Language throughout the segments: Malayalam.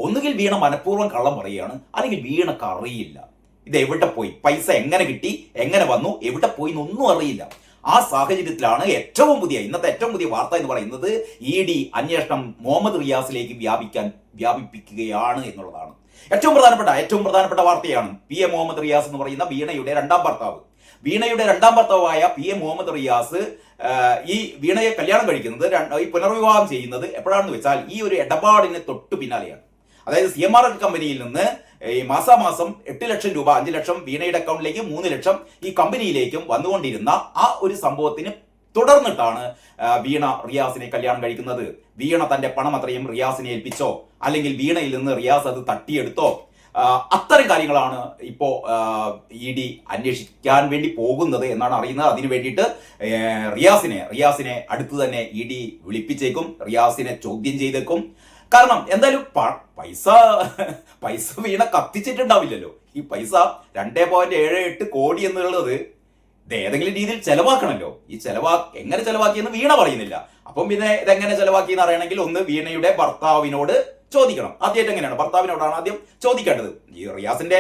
ഒന്നുകിൽ വീണ മനഃപൂർവ്വം കള്ളം പറയുകയാണ്, അല്ലെങ്കിൽ വീണക്ക് അറിയില്ല ഇത് എവിടെ പോയി, പൈസ എങ്ങനെ കിട്ടി, എങ്ങനെ വന്നു, എവിടെ പോയി എന്നൊന്നും അറിയില്ല. ആ സാഹചര്യത്തിലാണ് ഇന്നത്തെ ഏറ്റവും പുതിയ വാർത്ത എന്ന് പറയുന്നത് ED അന്വേഷണം മുഹമ്മദ് റിയാസിലേക്ക് വ്യാപിപ്പിക്കുകയാണ് എന്നുള്ളതാണ്. ഏറ്റവും പ്രധാനപ്പെട്ട വാർത്തയാണ്. PM മുഹമ്മദ് റിയാസ് എന്ന് പറയുന്ന വീണയുടെ രണ്ടാം ഭർത്താവായ PM മുഹമ്മദ് റിയാസ് ഈ വീണയെ കല്യാണം കഴിക്കുന്നത്, ഈ പുനർവിവാഹം ചെയ്യുന്നത് എപ്പോഴാണെന്ന് വെച്ചാൽ ഈ ഒരു ഇടപാടിന് തൊട്ടു പിന്നാലെയാണ്. അതായത് CMRL കമ്പനിയിൽ നിന്ന് ഈ മാസാമാസം 8 ലക്ഷം രൂപ, 5 ലക്ഷം വീണയുടെ അക്കൗണ്ടിലേക്ക്, 3 ലക്ഷം ഈ കമ്പനിയിലേക്കും വന്നുകൊണ്ടിരുന്ന ആ ഒരു സംഭവത്തിന് തുടർന്നിട്ടാണ് വീണ റിയാസിനെ കല്യാണം കഴിക്കുന്നത്. വീണ തന്റെ പണം അത്രയും റിയാസിനെ ഏൽപ്പിച്ചോ, അല്ലെങ്കിൽ വീണയിൽ നിന്ന് റിയാസ് അത് തട്ടിയെടുത്തോ, അത്തരം കാര്യങ്ങളാണ് ഇപ്പോ ED അന്വേഷിക്കാൻ വേണ്ടി പോകുന്നത് എന്നാണ് അറിയുന്നത്. അതിനു വേണ്ടിയിട്ട് റിയാസിനെ അടുത്ത് തന്നെ ED വിളിപ്പിച്ചേക്കും, റിയാസിനെ ചോദ്യം ചെയ്തേക്കും. കാരണം എന്തായാലും പൈസ വീണ കത്തിച്ചിട്ടുണ്ടാവില്ലല്ലോ. ഈ പൈസ 2.78 കോടി എന്നുള്ളത് ഇത് ഏതെങ്കിലും രീതിയിൽ ചെലവാക്കണമല്ലോ. ഈ എങ്ങനെ ചെലവാക്കിയെന്ന് വീണ പറയുന്നില്ല. അപ്പം പിന്നെ ഇതെങ്ങനെ ചെലവാക്കിയെന്ന് അറിയണമെങ്കിൽ ഒന്ന് വീണയുടെ ഭർത്താവിനോട് ചോദിക്കണം. ആദ്യമായിട്ട് എങ്ങനെയാണ് ഭർത്താവിനോടാണ് ആദ്യം ചോദിക്കേണ്ടത്. ഈ റിയാസിന്റെ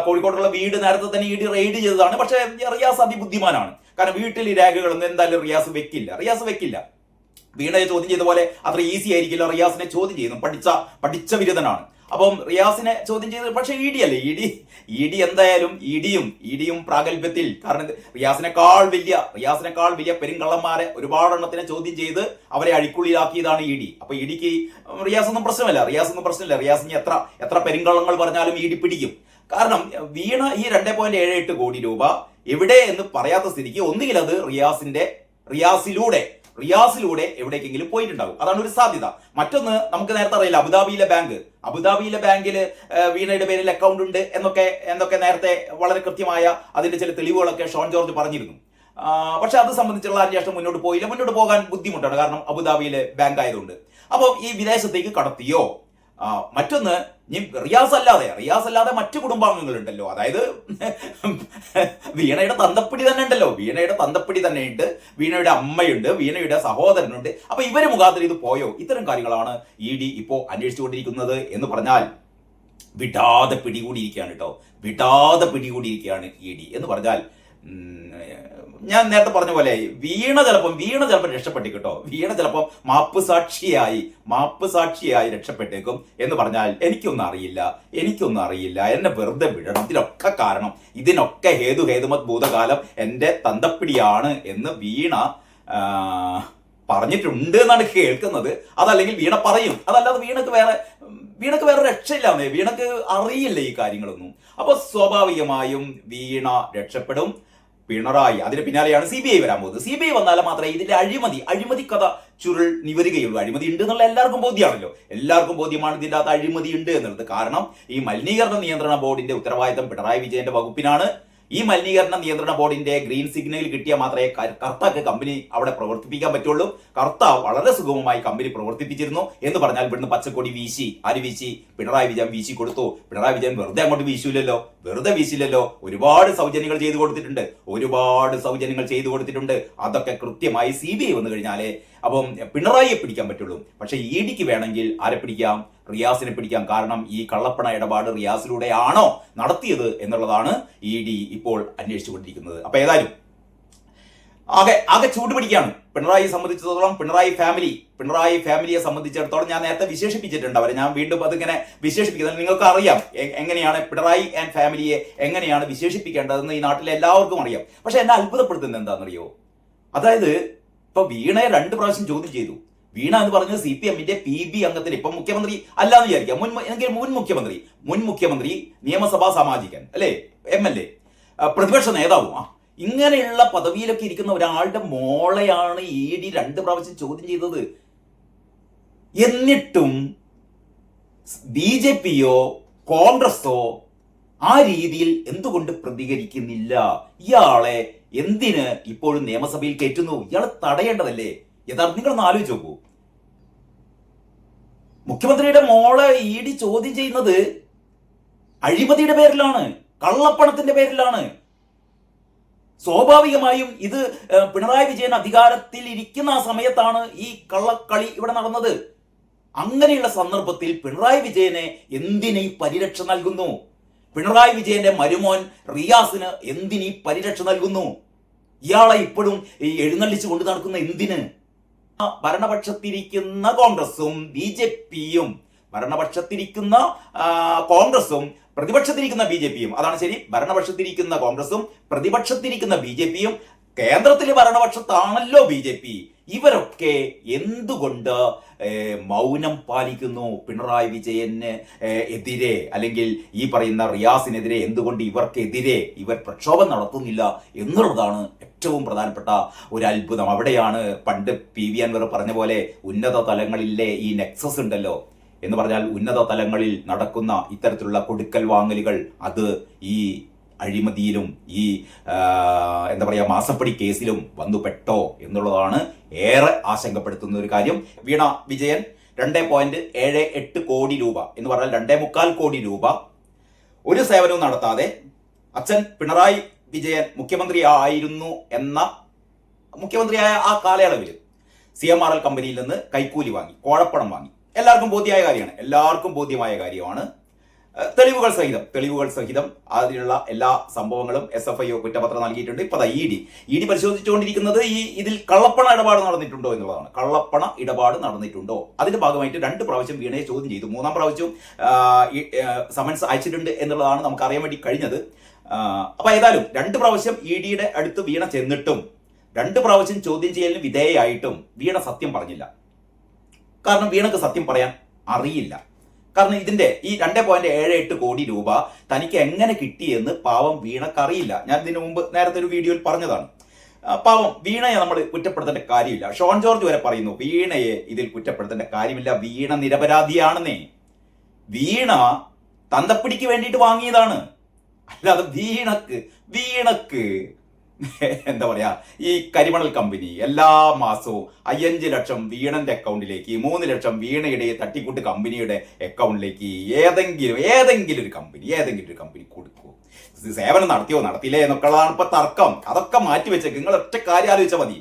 കോഴിക്കോടുള്ള വീട് നേരത്തെ തന്നെ ED റെയ്ഡ് ചെയ്തതാണ്. പക്ഷേ റിയാസ് അതിബുദ്ധിമാനാണ്. കാരണം വീട്ടിൽ ഈ രേഖകളൊന്നും എന്തായാലും റിയാസ് വെക്കില്ല. വീണയെ ചോദ്യം ചെയ്ത പോലെ അത്ര ഈസി ആയിരിക്കില്ല റിയാസിനെ ചോദ്യം ചെയ്യുന്നു. പഠിച്ച ബിരുദനാണ്. അപ്പം റിയാസിനെ ചോദ്യം ചെയ്തത് പക്ഷേ ED അല്ലേ. ED എന്തായാലും EDയും പ്രാഗൽഭ്യത്തിൽ, കാരണം റിയാസിനേക്കാൾ വലിയ പെരുങ്കള്ളന്മാരെ ഒരുപാടെണ്ണത്തിനെ ചോദ്യം ചെയ്ത് അവരെ അഴിക്കുള്ളിലാക്കിയതാണ് ED. അപ്പൊ EDക്ക് റിയാസൊന്നും പ്രശ്നമില്ല. റിയാസിന് എത്ര പെരുങ്കള്ളങ്ങൾ പറഞ്ഞാലും ED പിടിക്കും. കാരണം വീണ ഈ 2.78 കോടി രൂപ എവിടെ എന്ന് പറയാത്ത സ്ഥിതിക്ക് ഒന്നുകിൽ അത് റിയാസിലൂടെ എവിടേക്കെങ്കിലും പോയിട്ടുണ്ടാകും. അതാണ് ഒരു സാധ്യത. മറ്റൊന്ന് നമുക്ക് നേരത്തെ അറിയില്ല, അബുദാബിയിലെ ബാങ്കിൽ വീണയുടെ പേരിൽ അക്കൗണ്ട് ഉണ്ട് എന്നൊക്കെ നേരത്തെ വളരെ കൃത്യമായ അതിന്റെ ചില തെളിവുകളൊക്കെ ഷോൺ ജോർജ് പറഞ്ഞിരുന്നു. പക്ഷെ അത് സംബന്ധിച്ചുള്ള അന്വേഷണം മുന്നോട്ട് പോകാൻ ബുദ്ധിമുട്ടാണ്. കാരണം അബുദാബിയിലെ ബാങ്ക് ആയതുകൊണ്ട്. അപ്പോൾ ഈ വിദേശത്തേക്ക് കടത്തിയോ, മറ്റൊന്ന് റിയാസ് അല്ലാതെ മറ്റു കുടുംബാംഗങ്ങളുണ്ടല്ലോ. അതായത് വീണയുടെ തന്തപ്പിടി തന്നെ ഉണ്ട്. വീണയുടെ അമ്മയുണ്ട്, വീണയുടെ സഹോദരനുണ്ട്. അപ്പൊ ഇവര് മുഖാന്തരം ഇത് പോയോ? ഇത്തരം കാര്യങ്ങളാണ് ED ഇപ്പോ അന്വേഷിച്ചുകൊണ്ടിരിക്കുന്നത് എന്ന് പറഞ്ഞാൽ വിടാതെ പിടികൂടിയിരിക്കുകയാണ് ED എന്ന് പറഞ്ഞാൽ, ഞാൻ നേരത്തെ പറഞ്ഞ പോലെ വീണ ചിലപ്പോൾ രക്ഷപ്പെട്ടേട്ടോ. വീണ ചിലപ്പോൾ മാപ്പ് സാക്ഷിയായി രക്ഷപ്പെട്ടേക്കും എന്ന് പറഞ്ഞാൽ എനിക്കൊന്നും അറിയില്ല. എന്നെ വെറുതെ വിടണം. ഇതിനൊക്കെ ഹേതുമത് ഭൂതകാലം എന്റെ തന്തപ്പിടിയാണ് എന്ന് വീണ പറഞ്ഞിട്ടുണ്ട് എന്നാണ് കേൾക്കുന്നത്. അതല്ലെങ്കിൽ വീണ പറയും. അതല്ലാതെ വീണക്ക് വേറെ രക്ഷയില്ലാന്നേ. വീണക്ക് അറിയില്ല ഈ കാര്യങ്ങളൊന്നും. അപ്പൊ സ്വാഭാവികമായും വീണ രക്ഷപ്പെടും. പിണറായി അതിന് പിന്നാലെയാണ് CBI വരാൻ പോകുന്നത്. CBI വന്നാലും മാത്രമേ ഇതിന്റെ അഴിമതി കഥ ചുരുൾ നിവരുകയുള്ളൂ. അഴിമതി ഉണ്ട് എന്നുള്ള എല്ലാവർക്കും ബോധ്യമാണ് ഇതിന്റെ അകത്ത് അഴിമതി ഉണ്ട് എന്നുള്ളത്. കാരണം ഈ മലിനീകരണ നിയന്ത്രണ ബോർഡിന്റെ ഉത്തരവാദിത്തം പിണറായി വിജയന്റെ വകുപ്പിനാണ്. ഈ മലിനീകരണ നിയന്ത്രണ ബോർഡിന്റെ ഗ്രീൻ സിഗ്നൽ കിട്ടിയാൽ മാത്രമേ കർത്താക്ക് കമ്പനി അവിടെ പ്രവർത്തിപ്പിക്കാൻ പറ്റുള്ളൂ. കർത്ത വളരെ സുഗമമായി കമ്പനി പ്രവർത്തിപ്പിച്ചിരുന്നു എന്ന് പറഞ്ഞാൽ ഇവിടുന്ന് പച്ചക്കൊടി വീശി പിണറായി വിജയൻ വീശി കൊടുത്തു. പിണറായി വിജയൻ വെറുതെ അങ്ങോട്ട് വീശില്ലല്ലോ. ഒരുപാട് സൗജന്യങ്ങൾ ചെയ്തു കൊടുത്തിട്ടുണ്ട്. അതൊക്കെ കൃത്യമായി CBI വന്നു കഴിഞ്ഞാലേ അപ്പം പിണറായിയെ പിടിക്കാൻ പറ്റുള്ളൂ. പക്ഷെ EDക്ക് വേണമെങ്കിൽ ആരെ പിടിക്കാം? റിയാസിനെ പിടിക്കാം. കാരണം ഈ കള്ളപ്പണ ഇടപാട് റിയാസിലൂടെയാണോ നടത്തിയത് എന്നുള്ളതാണ് ED ഇപ്പോൾ അന്വേഷിച്ചുകൊണ്ടിരിക്കുന്നത്. അപ്പൊ ഏതായാലും ആകെ ചൂട് പിടിക്കുകയാണ് പിണറായിയെ സംബന്ധിച്ചിടത്തോളം. പിണറായി ഫാമിലിയെ സംബന്ധിച്ചിടത്തോളം ഞാൻ നേരത്തെ വിശേഷിപ്പിച്ചിട്ടുണ്ട് അവരെ. ഞാൻ വീണ്ടും അതിങ്ങനെ വിശേഷിപ്പിക്കുന്നത് നിങ്ങൾക്ക് അറിയാം എങ്ങനെയാണ് പിണറായി ആൻഡ് ഫാമിലിയെ എങ്ങനെയാണ് വിശേഷിപ്പിക്കേണ്ടതെന്ന് ഈ നാട്ടിലെ എല്ലാവർക്കും അറിയാം. പക്ഷെ എന്നെ അത്ഭുതപ്പെടുത്തുന്നത് എന്താണെന്നറിയോ? അതായത് ഇപ്പൊ വീണയെ 2 പ്രാവശ്യം ചോദ്യം ചെയ്തു. വീണ എന്ന് പറഞ്ഞത് CPMന്റെ PB അംഗത്തിന്, ഇപ്പൊ മുഖ്യമന്ത്രി അല്ലാന്ന് വിചാരിക്കാം, മുൻ മുഖ്യമന്ത്രി, നിയമസഭാ സാമാജികൻ അല്ലെ, MLA, പ്രതിപക്ഷ നേതാവും, ഇങ്ങനെയുള്ള പദവിയിലൊക്കെ ഇരിക്കുന്ന ഒരാളുടെ മോളെയാണ് ED 2 പ്രാവശ്യം ചോദ്യം ചെയ്തത്. എന്നിട്ടും BJPയോ കോൺഗ്രസോ ആ രീതിയിൽ എന്തുകൊണ്ട് പ്രതികരിക്കുന്നില്ല? ഇയാളെ എന്തിന് ഇപ്പോഴും നിയമസഭയിൽ കയറ്റുന്നു? ഇയാളെ തടയേണ്ടതല്ലേ? യഥാർത്ഥം നിങ്ങളൊന്ന് ആലോചിച്ച് നോക്കൂ. മുഖ്യമന്ത്രിയുടെ മോളെ ED ചോദ്യം ചെയ്യുന്നത് അഴിമതിയുടെ പേരിലാണ്, കള്ളപ്പണത്തിന്റെ പേരിലാണ്. സ്വാഭാവികമായും ഇത് പിണറായി വിജയൻ അധികാരത്തിൽ ഇരിക്കുന്ന ആ സമയത്താണ് ഈ കള്ളക്കളി ഇവിടെ നടന്നത്. അങ്ങനെയുള്ള സന്ദർഭത്തിൽ പിണറായി വിജയനെ എന്തിനീ പരിരക്ഷ നൽകുന്നു? പിണറായി വിജയന്റെ മരുമോൻ റിയാസിന് എന്തിനീ പരിരക്ഷ നൽകുന്നു? ഇയാളെ ഇപ്പോഴും ഈ എഴുന്നള്ളിച്ചു കൊണ്ട് നടക്കുന്ന എന്തിന്? ഭരണപക്ഷത്തിരിക്കുന്ന കോൺഗ്രസും BJP-യും, ഭരണപക്ഷത്തിരിക്കുന്ന കോൺഗ്രസും പ്രതിപക്ഷത്തിരിക്കുന്ന BJP-യും, അതാണ് ശരി, ഭരണപക്ഷത്തിരിക്കുന്ന കോൺഗ്രസും പ്രതിപക്ഷത്തിരിക്കുന്ന BJP-യും, കേന്ദ്രത്തിലെ ഭരണപക്ഷത്താണല്ലോ BJP. ഇവരൊക്കെ എന്തുകൊണ്ട് മൗനം പാലിക്കുന്നു? പിണറായി വിജയന് എതിരെ അല്ലെങ്കിൽ ഈ പറയുന്ന റിയാസിനെതിരെ എന്തുകൊണ്ട് ഇവർക്കെതിരെ ഇവർ പ്രക്ഷോഭം നടത്തുന്നില്ല എന്നുള്ളതാണ് ഏറ്റവും പ്രധാനപ്പെട്ട ഒരു അത്ഭുതം. അവിടെയാണ് പണ്ട് PV അൻവർ പറഞ്ഞ പോലെ ഉന്നത തലങ്ങളിലെ ഈ നെക്സസ് ഉണ്ടല്ലോ എന്ന് പറഞ്ഞാൽ, ഉന്നത തലങ്ങളിൽ നടക്കുന്ന ഇത്തരത്തിലുള്ള കൊടുക്കൽ വാങ്ങലുകൾ അത് ഈ അഴിമതിയിലും ഈ എന്താ പറയുക മാസപ്പടി കേസിലും വന്നു പെട്ടോ എന്നുള്ളതാണ് ഏറെ ആശങ്കപ്പെടുത്തുന്ന ഒരു കാര്യം. വീണ വിജയൻ 2.78 കോടി രൂപ എന്ന് പറഞ്ഞാൽ 2.25 കോടി രൂപ ഒരു സേവനവും നടത്താതെ അച്ഛൻ പിണറായി വിജയൻ മുഖ്യമന്ത്രിയായ ആ കാലയളവിൽ CMRL കമ്പനിയിൽ നിന്ന് കൈക്കൂലി വാങ്ങി, കോഴപ്പണം വാങ്ങി. എല്ലാവർക്കും ബോധ്യമായ കാര്യമാണ്. തെളിവുകൾ സഹിതം അതിനുള്ള എല്ലാ സംഭവങ്ങളും SFIO കുറ്റപത്രം നൽകിയിട്ടുണ്ട്. ഇപ്പൊ ED പരിശോധിച്ചുകൊണ്ടിരിക്കുന്നത് ഇതിൽ കള്ളപ്പണ ഇടപാട് നടന്നിട്ടുണ്ടോ എന്നുള്ളതാണ്. കള്ളപ്പണ ഇടപാട് നടന്നിട്ടുണ്ടോ, അതിന്റെ ഭാഗമായിട്ട് 2 പ്രാവശ്യം വീണയെ ചോദ്യം ചെയ്തു. 3-ാം പ്രാവശ്യവും സമൻസ് അയച്ചിട്ടുണ്ട് എന്നുള്ളതാണ് നമുക്ക് അറിയാൻ വേണ്ടി കഴിഞ്ഞത്. അപ്പൊ ഏതായാലും 2 പ്രാവശ്യം ED-യുടെ അടുത്ത് വീണ ചെന്നിട്ടും 2 പ്രാവശ്യം ചോദ്യം ചെയ്യലിന് വിധേയമായിട്ടും വീണ സത്യം പറഞ്ഞില്ല. കാരണം വീണക്ക് സത്യം പറയാൻ അറിയില്ല. കാരണം ഇതിന്റെ ഈ 2.78 കോടി രൂപ തനിക്ക് എങ്ങനെ കിട്ടിയെന്ന് പാവം വീണക്കറിയില്ല. ഞാൻ ഇതിനു മുമ്പ് നേരത്തെ ഒരു വീഡിയോയിൽ പറഞ്ഞതാണ്. പാവം വീണയെ നമ്മൾ കുറ്റപ്പെടുത്തേണ്ട കാര്യമില്ല. ഷോൺ ജോർജ് വരെ പറയുന്നു വീണയെ ഇതിൽ കുറ്റപ്പെടുത്തേണ്ട കാര്യമില്ല, വീണ നിരപരാധിയാണെന്നേ. വീണ തന്തപ്പിടിക്ക് വേണ്ടിയിട്ട് വാങ്ങിയതാണ്, അല്ലാതെ വീണക്ക് എന്താ പറയാ, ഈ കരിമണൽ കമ്പനി എല്ലാ മാസവും 5 ലക്ഷം വീണന്റെ അക്കൗണ്ടിലേക്ക്, 3 ലക്ഷം വീണയുടെ തട്ടിക്കൂട്ട് കമ്പനിയുടെ അക്കൗണ്ടിലേക്ക് ഏതെങ്കിലും ഒരു കമ്പനി കൊടുക്കൂ. സേവനം നടത്തിയില്ലേ എന്നൊക്കെയുള്ളതാണ് ഇപ്പൊ തർക്കം. അതൊക്കെ മാറ്റിവെച്ചേക്ക്. നിങ്ങൾ ഒറ്റ കാര്യം ആലോചിച്ചാൽ മതി.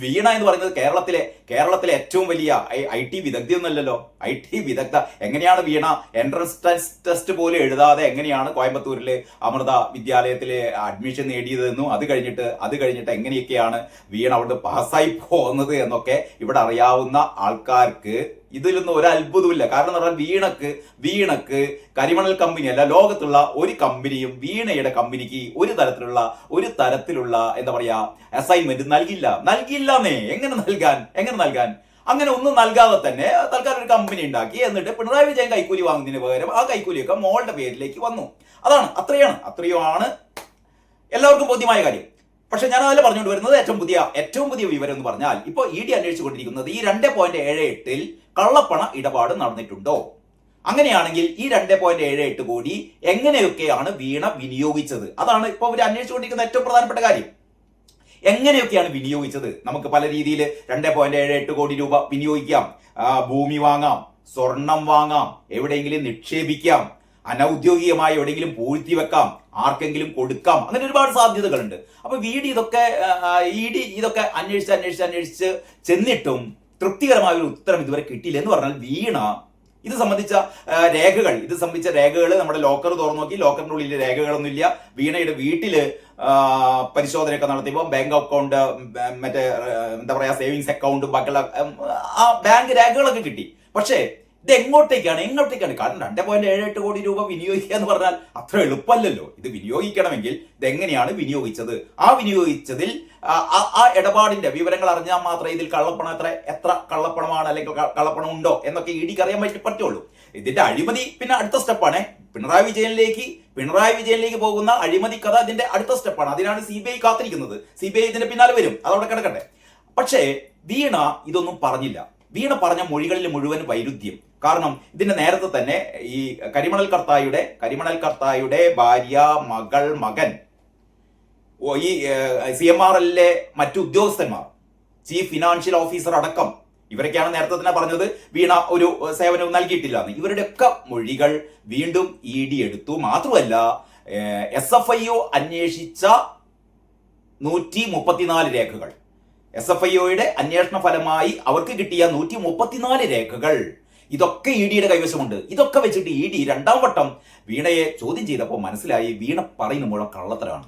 വീണ എന്ന് പറയുന്നത് കേരളത്തിലെ ഏറ്റവും വലിയ IT വിദഗ്ധയൊന്നുമല്ലല്ലോ. IT വിദഗ്ധ എങ്ങനെയാണ് വീണ എൻട്രൻസ് ടെസ്റ്റ് പോലും എഴുതാതെ എങ്ങനെയാണ് കോയമ്പത്തൂരിൽ അമൃത വിദ്യാലയത്തിൽ അഡ്മിഷൻ നേടിയതെന്നും അത് കഴിഞ്ഞിട്ട് എങ്ങനെയൊക്കെയാണ് വീണ അവിടെ പാസ്സായി പോകുന്നത് എന്നൊക്കെ ഇവിടെ അറിയാവുന്ന ആൾക്കാർക്ക് ഇതിലൊന്നും ഒരു അത്ഭുതമില്ല. കാരണം എന്ന് പറഞ്ഞാൽ വീണക്ക് കരിമണൽ കമ്പനി അല്ല, ലോകത്തുള്ള ഒരു കമ്പനിയും വീണയുടെ കമ്പനിക്ക് ഒരു തരത്തിലുള്ള എന്താ പറയാ അസൈൻമെന്റ് നൽകില്ലെന്നേ. എങ്ങനെ നൽകാൻ? അങ്ങനെ ഒന്നും നൽകാതെ തന്നെ തൽക്കാലം ഒരു കമ്പനി ഉണ്ടാക്കി, എന്നിട്ട് പിണറായി വിജയൻ കൈക്കൂലി വാങ്ങുന്നതിന് പകരം ആ കൈക്കൂലിയൊക്കെ മോളുടെ പേരിലേക്ക് വന്നു. അത്രയാണ് എല്ലാവർക്കും ബോധ്യമായ കാര്യം. പക്ഷെ ഞാൻ അതിൽ പറഞ്ഞുകൊണ്ട് വരുന്നത് ഏറ്റവും പുതിയ വിവരം എന്ന് പറഞ്ഞാൽ, ഇപ്പോൾ ED അന്വേഷിച്ചുകൊണ്ടിരിക്കുന്നത് ഈ 2.78 കള്ളപ്പണ ഇടപാട് നടന്നിട്ടുണ്ടോ. അങ്ങനെയാണെങ്കിൽ ഈ 2.78 കോടി എങ്ങനെയൊക്കെയാണ് വീണ വിനിയോഗിച്ചത്, അതാണ് ഇപ്പോൾ ഇവർ അന്വേഷിച്ചുകൊണ്ടിരിക്കുന്ന ഏറ്റവും പ്രധാനപ്പെട്ട കാര്യം. എങ്ങനെയൊക്കെയാണ് വിനിയോഗിച്ചത്? നമുക്ക് പല രീതിയിൽ 2.78 കോടി രൂപ വിനിയോഗിക്കാം. ഭൂമി വാങ്ങാം, സ്വർണം വാങ്ങാം, എവിടെയെങ്കിലും നിക്ഷേപിക്കാം, അനൗദ്യോഗികമായി എവിടെയെങ്കിലും പൂഴ്ത്തി വെക്കാം, ആർക്കെങ്കിലും കൊടുക്കാം. അങ്ങനെ ഒരുപാട് സാധ്യതകളുണ്ട്. അപ്പൊ ED ഇതൊക്കെ അന്വേഷിച്ച് ചെന്നിട്ടും തൃപ്തികരമായ ഒരു ഉത്തരം ഇതുവരെ കിട്ടിയില്ല. എന്ന് പറഞ്ഞാൽ വീണ ഇത് സംബന്ധിച്ച രേഖകൾ നമ്മുടെ ലോക്കർ തുറന്നു നോക്കി, ലോക്കറിന്റെ ഉള്ളിൽ രേഖകളൊന്നുമില്ല. വീണയുടെ വീട്ടില് പരിശോധനയൊക്കെ നടത്തിയപ്പോൾ ബാങ്ക് അക്കൗണ്ട്, മറ്റേ എന്താ പറയാ സേവിങ്സ് അക്കൗണ്ട്, ബാക്കിയുള്ള ആ ബാങ്ക് രേഖകളൊക്കെ കിട്ടി. പക്ഷേ ഇത് എങ്ങോട്ടേക്കാണ്? കാരണം 2.78 കോടി രൂപ വിനിയോഗിക്കുക എന്ന് പറഞ്ഞാൽ അത്ര എളുപ്പമല്ലല്ലോ. ഇത് വിനിയോഗിക്കണമെങ്കിൽ ഇതെങ്ങനെയാണ് വിനിയോഗിച്ചത്, ആ വിനിയോഗിച്ചതിൽ ആ ഇടപാടിന്റെ വിവരങ്ങൾ അറിഞ്ഞാൽ മാത്രമേ ഇതിൽ എത്ര കള്ളപ്പണമാണ് അല്ലെങ്കിൽ കള്ളപ്പണം ഉണ്ടോ എന്നൊക്കെ EDക്ക് അറിയാൻ പറ്റുള്ളൂ. ഇതിന്റെ അഴിമതി പിന്നെ അടുത്ത സ്റ്റെപ്പാണ്. പിണറായി വിജയനിലേക്ക് പോകുന്ന അഴിമതി കഥ ഇതിന്റെ അടുത്ത സ്റ്റെപ്പാണ്. അതിനാണ് CBI കാത്തിരിക്കുന്നത്. CBI ഇതിന്റെ പിന്നാലെ വരും, അതവിടെ കിടക്കട്ടെ. പക്ഷേ വീണ ഇതൊന്നും പറഞ്ഞില്ല. വീണ പറഞ്ഞ മൊഴികളിൽ മുഴുവൻ വൈരുദ്ധ്യം. കാരണം ഇതിന്റെ നേരത്തെ തന്നെ ഈ കരിമണൽ കർത്തായുടെ ഭാര്യ, മകൻ, ഈ CMRL-ലെ മറ്റു ഉദ്യോഗസ്ഥന്മാർ, ചീഫ് ഫിനാൻഷ്യൽ ഓഫീസർ അടക്കം ഇവരൊക്കെയാണ് നേരത്തെ തന്നെ പറഞ്ഞത് വീണ ഒരു സേവനവും നൽകിയിട്ടില്ല എന്ന്. ഇവരുടെയൊക്കെ മൊഴികൾ വീണ്ടും ED എടുത്തു. മാത്രമല്ല SFIO അന്വേഷിച്ച 134 രേഖകൾ, SFIOയുടെ അന്വേഷണ ഫലമായി അവർക്ക് കിട്ടിയ 134 രേഖകൾ ഇതൊക്കെ ഇ ഡിയുടെ കൈവശമുണ്ട്. ഇതൊക്കെ വെച്ചിട്ട് ഇ ഡി രണ്ടാം വട്ടം വീണയെ ചോദ്യം ചെയ്തപ്പോൾ മനസ്സിലായി വീണ പറയുന്ന മുഴുവൻ കള്ളത്തരമാണ്.